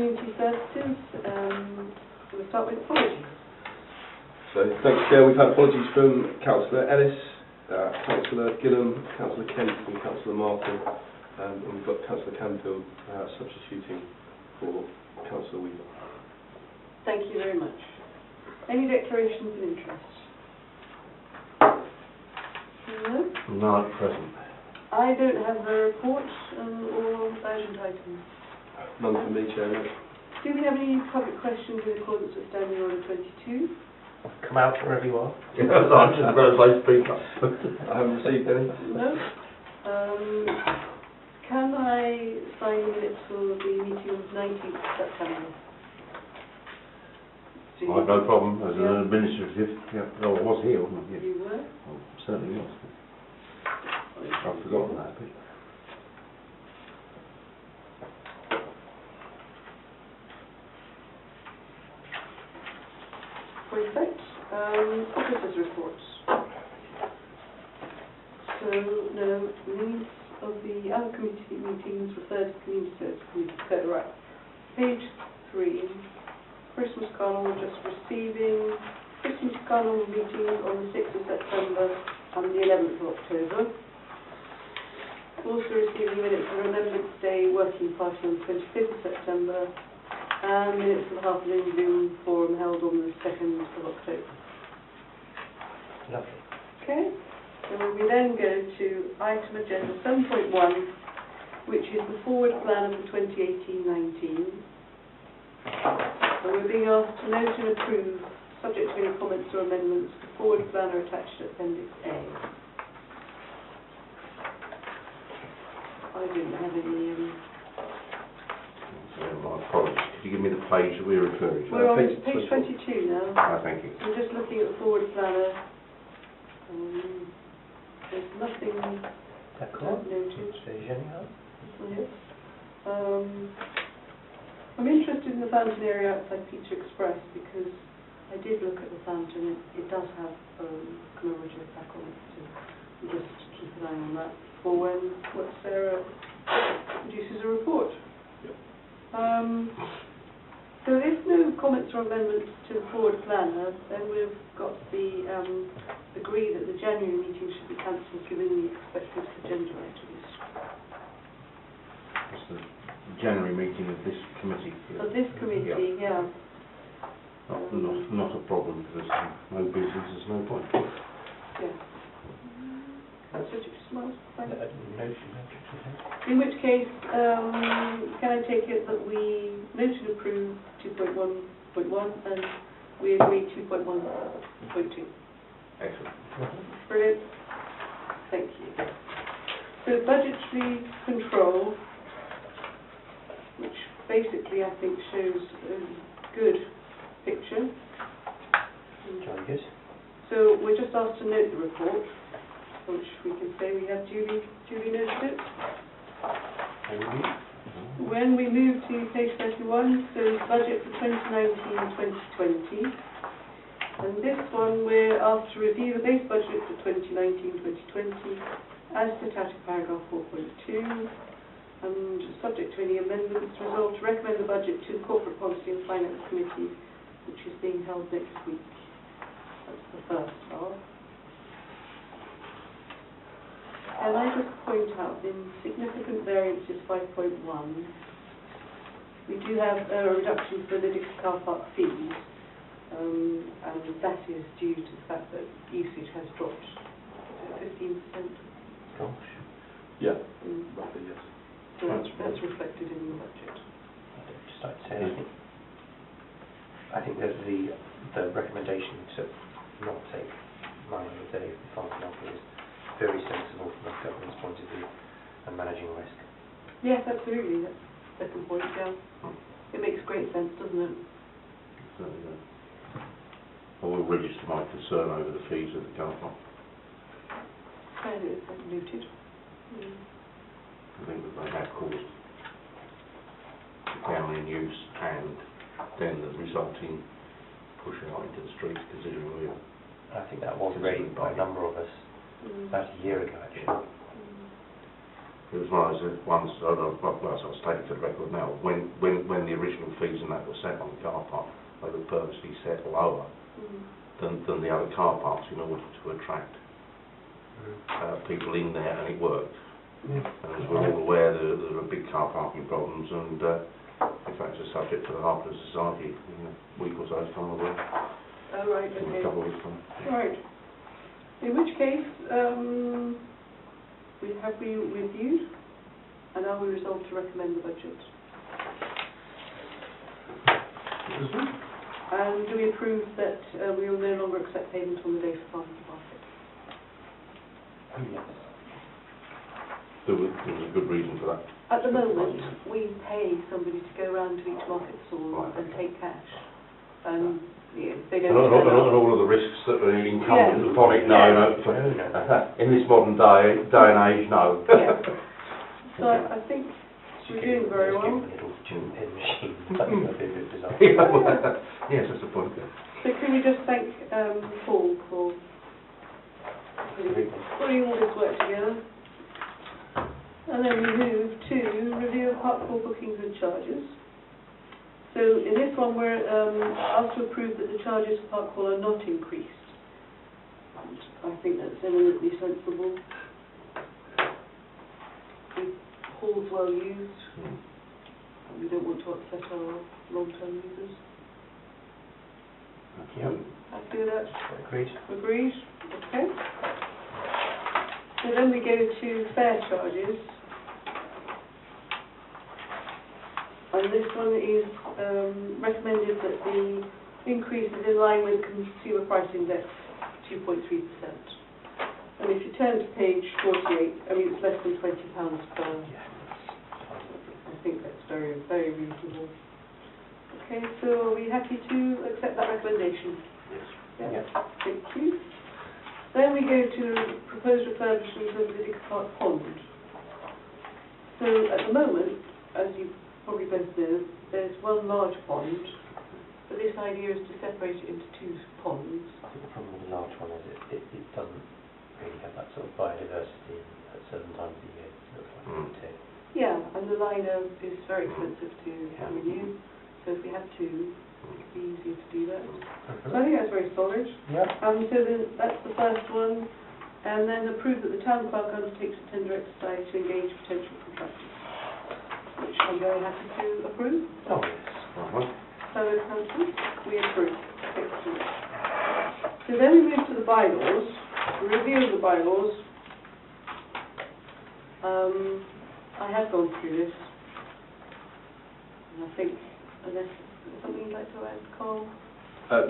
Community Services. We'll start with apologies. So, thanks, Chair. We've had apologies from Councillor Ellis, Councillor Gillam, Councillor Kent and Councillor Martin, and we've got Councillor Canfield substituting for Councillor Weaver. Thank you very much. Any declarations of interest? No? Not at present. I don't have a report or urgent items. None from me, Chair. No. Do we have any public questions in accordance with Standing Order 22? Come out wherever you are. Yes, I'm just going to say speak up. I haven't received any. No? Can I sign the minutes for the meeting of 19th September? I have no problem as an administrative. Yeah, no, I was here, wasn't I? Yeah. You were? Well, certainly was. I've forgotten that bit. Perfect. Officers' reports. So, no, minutes of the other committee meetings referred to Community Service Committee. So, right. Page 3. Christmas Carnival just receiving. Christmas Carnival meetings on the 6th of September and the 11th of October. Also receiving minutes of Remembrance Day Working Party on the 25th of September. And minutes of the Half Moon Zoom Forum held on the 2nd of October. Lovely. Okay, so we then go to item agenda 7.1, which is the forward plan for 2018-19. And we're being asked to note and approve, subject to any comments or amendments, the forward plan are attached to Appendix A. I didn't have any... My apologies. Could you give me the page that we're referring to? We're on page 22 now. Thank you. So we're just looking at the forward planner. There's nothing noted. Yes. I'm interested in the fountain area outside Pizza Express because I did look at the fountain. It does have commemorative plaque on it, so we'll just keep an eye on that for when Sarah produces a report. So if no comments or amendments to the forward planner, then we've got the agree that the January meeting should be cancelled given the expected agenda items. It's the January meeting of this committee. Of this committee, yeah. Not a problem, because no business, there's no point. Yeah. Councillor Smiles, fine. No, In which case, can I take it that we note and approve 2.1.1 and we agree 2.1.2? Excellent. Brilliant. Thank you. So budgetary control, which basically I think shows a good picture. Very good. So we're just asked to note the report, which we can say we have duly noted it. When we move to page 31, so budget for 2019-2020, and this one we're asked to review the base budget for 2019-2020 as set out in paragraph 4.2, and subject to any amendments, resolve to recommend the budget to the Corporate Policy and Finance Committee, which is being held next week. That's the first half. And I just point out in significant variances 5.1, we do have a reduction for the car park fees, and that is due to the fact that usage has dropped 15%. Gosh. Yeah, roughly, yes. So that's reflected in the budget. I'd just like to say, I think that the recommendation to not take money of the fountain off is very sensible from a government's point of view and managing risk. Yes, absolutely. That's the second point, yeah. It makes great sense, doesn't it? Certainly does. I will register my concern over the fees of the car park. And it's noted. I think that they have caused down in use and then the resulting pushing out into the streets considerably. I think that was raised by a number of us about a year ago, actually. It was one of those ones, well, I'll state it to the record now, when the original fees and that were set on the car park, they were purposely set lower than the other car parks in order to attract people in there, and it worked. And as we're all aware, there are big car parking problems, and in fact it's a subject to the Heart of Society in a week or so's time, or Oh, right, in okay. a couple of weeks' time. Right. In which case, have we reviewed, and are we resolved to recommend the budget? And do we approve that we will no longer accept payment on the day for farmers market? Yes. There was a good reason for that. At the moment, we pay somebody to go around to each market stall Right. and take cash. And they And don't turn up. all of the risks that are incumbent Yeah. upon it, no. In this modern day and age, no. Yeah. So I think we're doing very well. Just give a little tune pen machine, that'd be a bit bizarre. Yes, that's the point. So can we just thank Paul for putting all this work together? And then we move to review of park hall bookings and charges. So in this one we're asked to approve that the charges for park hall are not increased. I think that's eminently sensible. The hall's well used, and we don't want to upset our long-term users. Yep. Happy with that? Agreed. Agreed? Okay. So then we go to fare charges. And this one is recommended that the increase is in line with Consumer Price Index, 2.3%. And if you turn to page 48, I mean it's less than £20 per. Yeah. I think that's very, very reasonable. Okay, so are we happy to accept that recommendation? Yes. Yeah. Yep. Thank you. Then we go to proposed refurbishment of Lydica Park Pond. So at the moment, as you probably both know, there's one large pond, but this idea is to separate it into two ponds. I think the problem with the large one is it doesn't really have that sort of biodiversity at certain times of the year. It looks like it too. Yeah, and the liner is very expensive to renew, so if we have two, it'd be easier to do that. So I think that's very solid. Yeah. So then that's the first one, and then approve that the town clerk undertakes a tender exercise to engage potential contractors, which I'm very happy to approve. Oh, yes. Fellow councillors, we approve. Excellent. So then we move to the bylaws, review of the bylaws. I have gone through this, and I think, unless there's something you'd like to add, Carl?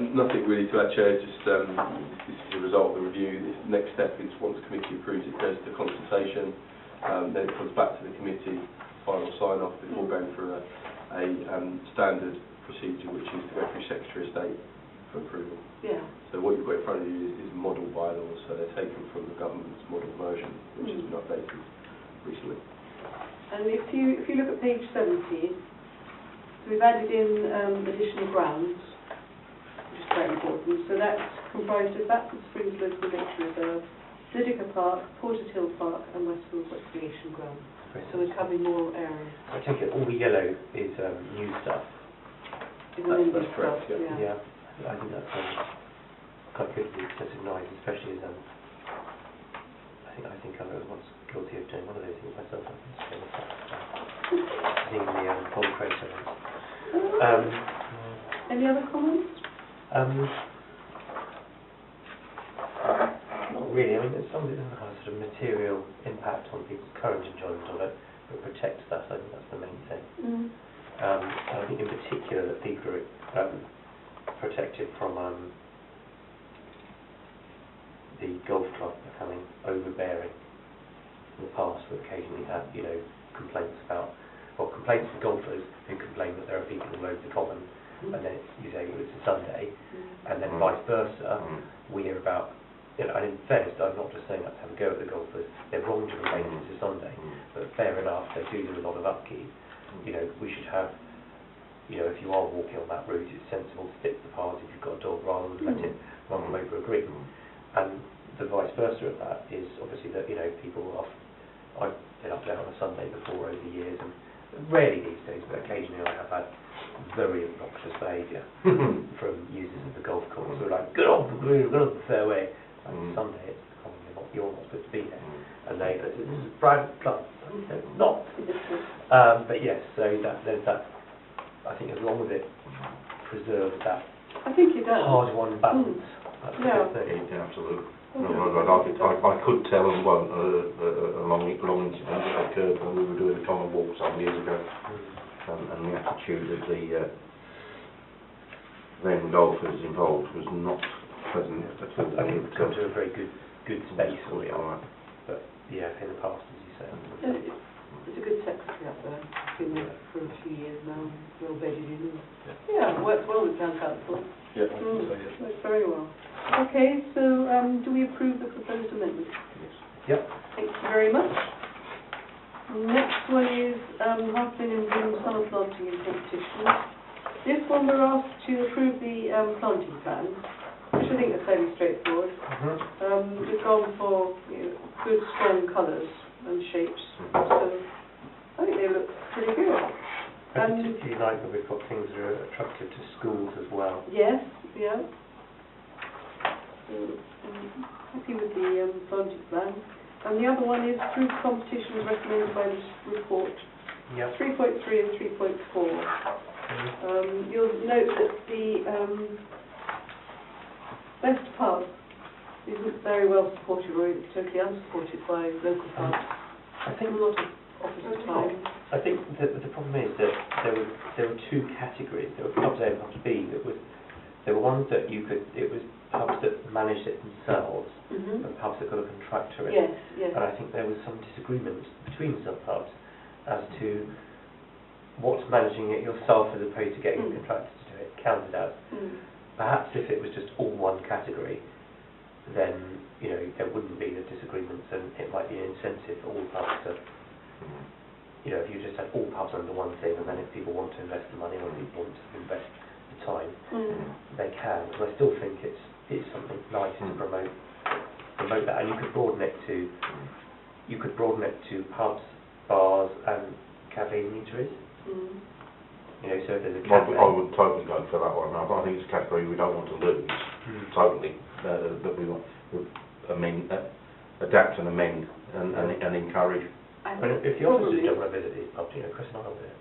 Nothing really to add, Chair, just this is a result of the review. This next step is once the committee approves it, goes to consultation, then it comes back to the committee, final sign-off before going through a standard procedure, which is to go through Secretary of State for approval. Yeah. So what you've got in front of you is model bylaws, so they're taken from the government's model version, which has been updated recently. And if you look at page 70, so we've added in additional grounds, which is quite important. So that's comprised of Batford Springs Local Nature Reserve, Lydica Park, Porter's Hill Park, and Westfield Recreation Ground. So we're covering more areas. I take it all the yellow is new stuff. That's correct, stuff, yeah. I think that's quite good to be excessive noise, especially as I think I was once guilty of doing one of those things myself. Seeing the cold tracer. Any other comments? Not really. I mean, there's something that has sort of material impact on people's current enjoyment of it, but protects that. I think that's the main thing. And I think in particular that people are protected from the golf club becoming overbearing. In the past, we occasionally had, complaints about, complaints from golfers who complain that there are people all over the common, and then you say it's a Sunday, and then vice versa, we hear about, and in fairness, I'm not just saying that to have a go at the golfers, they're wrong to complain it's a Sunday, but fair enough, they do a lot of upkeep. We should have, if you are walking on that route, it's sensible to stick the paths if you've got a dog rather than let it run them over a green. And the vice versa of that is obviously that, people are I've been up there on a Sunday before over the years, and rarely these days, but occasionally I have had very obnoxious behaviour from users of the golf course who are like, get off the green, get off the fairway. And Sunday it's commonly not, you're not supposed to be there. And they go, this is a private club. No, it's not. But yes, so there's that, I think as long as it preserves that I think it does. hard-won balance, that's a Yeah. good thing. Yeah, absolutely. No, I could tell and won't a long incident that occurred when we were doing the common walk some years ago, and the attitude of the then golfers involved was not pleasant at all. I think it's come to a very good space for you. But yeah, in the past, as you say. It's a good secretary up there. Been there for a few years now, well bedded in. Yeah, works well with town council. Yeah, I think so, yes. Works very well. Okay, so do we approve the proposed amendment? Yep. Thank you very much. Next one is Halfling and Bloom summer planting and competition. This one we're asked to approve the planting plan, which I think is fairly straightforward. We've gone for good strong colours and shapes, so I think they look pretty good. I particularly like that we've got things that are attractive to schools as well. Yes, yeah. So, happy with the planting plan. And the other one is through competitions recommended by this report, Yep. 3.3 and 3.4. You'll note that the best pub isn't very well supported, or is totally unsupported by local pubs. I think A lot of office time. I think that the problem is that there were two categories. There were pubs A and pubs B. There were ones that it was pubs that managed it themselves, and pubs that got a contractor in. Yes, yes. And I think there was some disagreement between some pubs as to what's managing it yourself as opposed to getting a contractor to do it counted as. Perhaps if it was just all one category, then there wouldn't be the disagreements, and it might be an incentive for all pubs to, if you just had all pubs under one thing, and then if people want to invest the money or people want to invest the time, they can. But I still think it's something nice to promote that, and you could broaden it to pubs, bars, and cafes and eateries. So if there's a cafe. I would totally go for that one. I think it's a category we don't want to lose. Totally, that we want to adapt and amend and encourage. But if the officers don't want to visit these pubs, Chris and I will do it.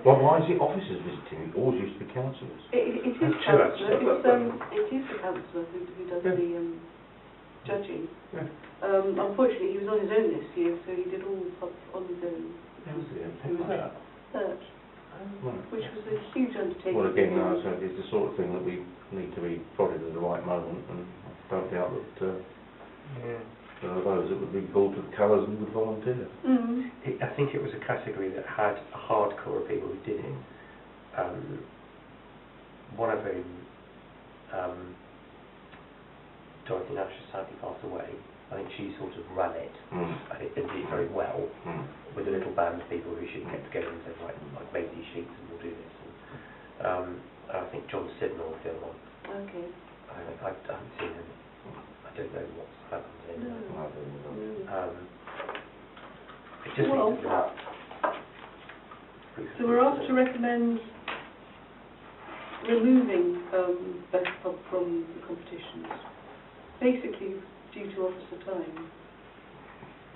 Why is it officers visiting? It always used to be councillors. It is councillor. It is the councillor who does the judging. Unfortunately, he was on his own this year, so he did all pubs on his own. Who was that? Search, which was a huge undertaking. Well, again, so it's the sort of thing that we need to be prodded at the right moment, and I don't doubt that there are those that would be pulled to the colours and would volunteer. I think it was a category that had a hardcore of people who did it. One of whom, Dorothy Nash, has sadly passed away. I think she sort of ran it, and it did it very well, with a little band of people who she kept together and said, right, I've made these sheets and we'll do this. And I think John Sidnall was the other one. Okay. I haven't seen him. I don't know what's happened to him. It just needs to be up. So we're asked to recommend removing Best Pub from the competitions, basically due to officer time.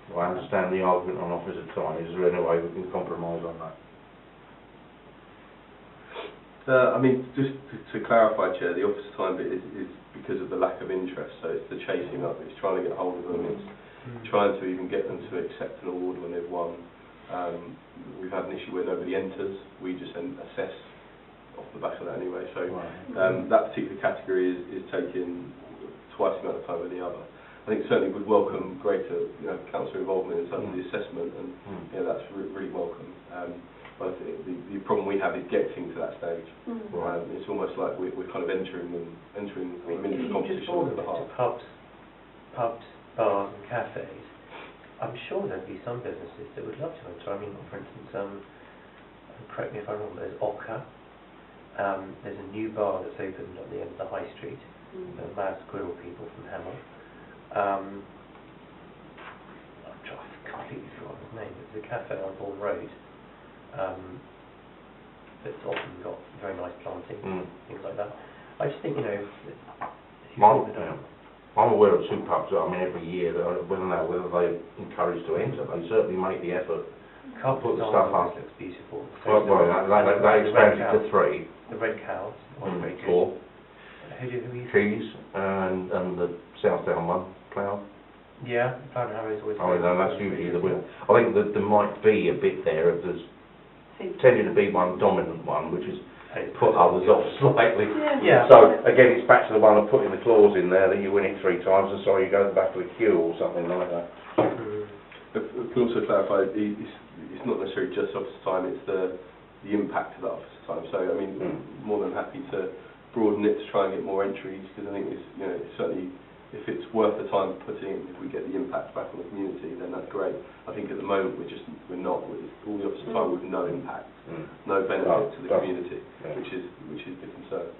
Well, I understand the argument on officer time. Is there any way we can compromise on that? Just to clarify, Chair, the officer time bit is because of the lack of interest, so it's the chasing up, it's trying to get hold of them, it's trying to even get them to accept an award when they've won. We've had an issue where nobody enters, we just then assess off the back of that anyway, so that particular category is taking twice the amount of time than the other. I think certainly would welcome greater council involvement in terms of the assessment, and that's really welcome. But the problem we have is getting to that stage. It's almost like we're kind of entering them into the competition on behalf. Pubs, bars and cafes. I'm sure there'd be some businesses that would love to enter. For instance, correct me if I'm wrong, there's Oka. There's a new bar that's opened on the end of the High Street, the Mad Squirrel people from Hemel. I'm completely forgot his name. It's a cafe on Bourne Road. That's often got very nice planting, things like that. I just think, you know, if you keep it up. I'm aware of two pubs that, I mean, every year, that whether they're encouraged to enter, they certainly make the effort. Put the stuff up. Looks beautiful. Well, they expanded to 3. The Red Cows, very good. 4. Who you? Cheese and the Southdown one, Cloud. Yeah, Cloud and Harrow's always. I mean, that's usually the winner. I think that there might be a bit there if there's tended to be one dominant one, which is put others off slightly. Yeah. So again, it's back to the one of putting the clause in there that you win it 3 times, and so you go to the back of the queue or something like that. I can also clarify, it's not necessarily just office time, it's the impact of that office time. So, I mean, more than happy to broaden it to try and get more entries, because I think it's, you know, it's certainly, if it's worth the time putting in, if we get the impact back on the community, then that's great. I think at the moment we're not, all the office time with no impact, no benefit to the community, which is the concern.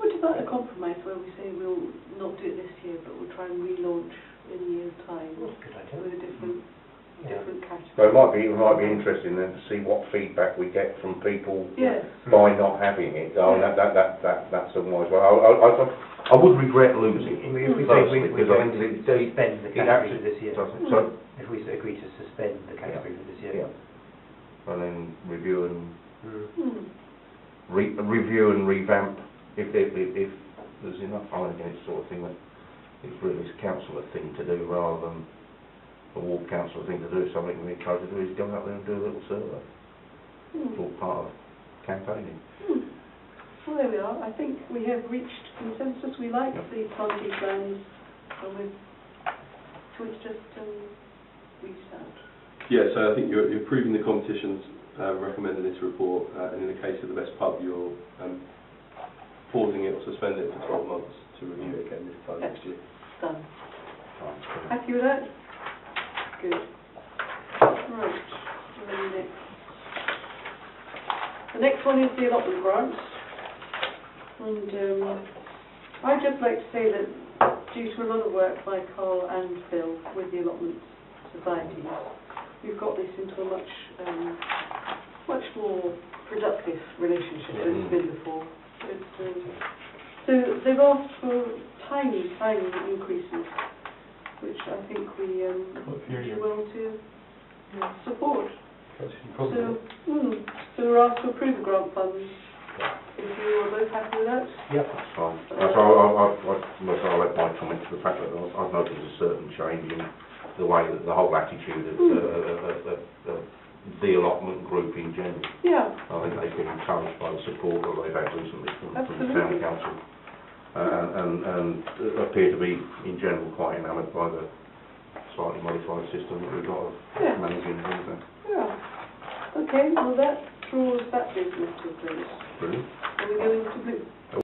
What about a compromise where we say we'll not do it this year, but we'll try and relaunch in a year's time? That's a good idea. With a different category. So it might be interesting then to see what feedback we get from people by not having it. I mean, that's a wise way. I would regret losing it. If we personally, because I think suspend the category for this year. So if we agree to suspend the category for this year. And then review and review and revamp if there's enough. I think it's the sort of thing that it's really a councillor thing to do rather than a ward council thing to do. Something we encourage to do is go out there and do a little survey. It's all part of campaigning. Well, there we are. I think we have reached consensus. We like the planting plans, and we've just reached out. Yeah, so I think you're approving the competitions recommended in this report, and in the case of the best pub, you're pausing it or suspending it for 12 months to review it again this time next year. Done. Happy with that? Good. Right. The next one is the allotment grant. And I'd just like to say that due to a lot of work by Carl and Phil with the allotment societies, we've got this into a much more productive relationship than it's been before. So they've asked for tiny increases, which I think we should well to support. So we're asked to approve the grant funds. If you are both happy with that? Yep, that's fine. I'll let my comment to the fact that I've noticed a certain change in the way that the whole attitude of the allotment group in general. Yeah. I think they've been encouraged by the support that they've had recently from the Town Council. And appear to be, in general, quite enamoured by the slightly modified system that we've got of managing things there. Yeah. Okay, well that draws that business to a close. Brilliant. Are we going to blue?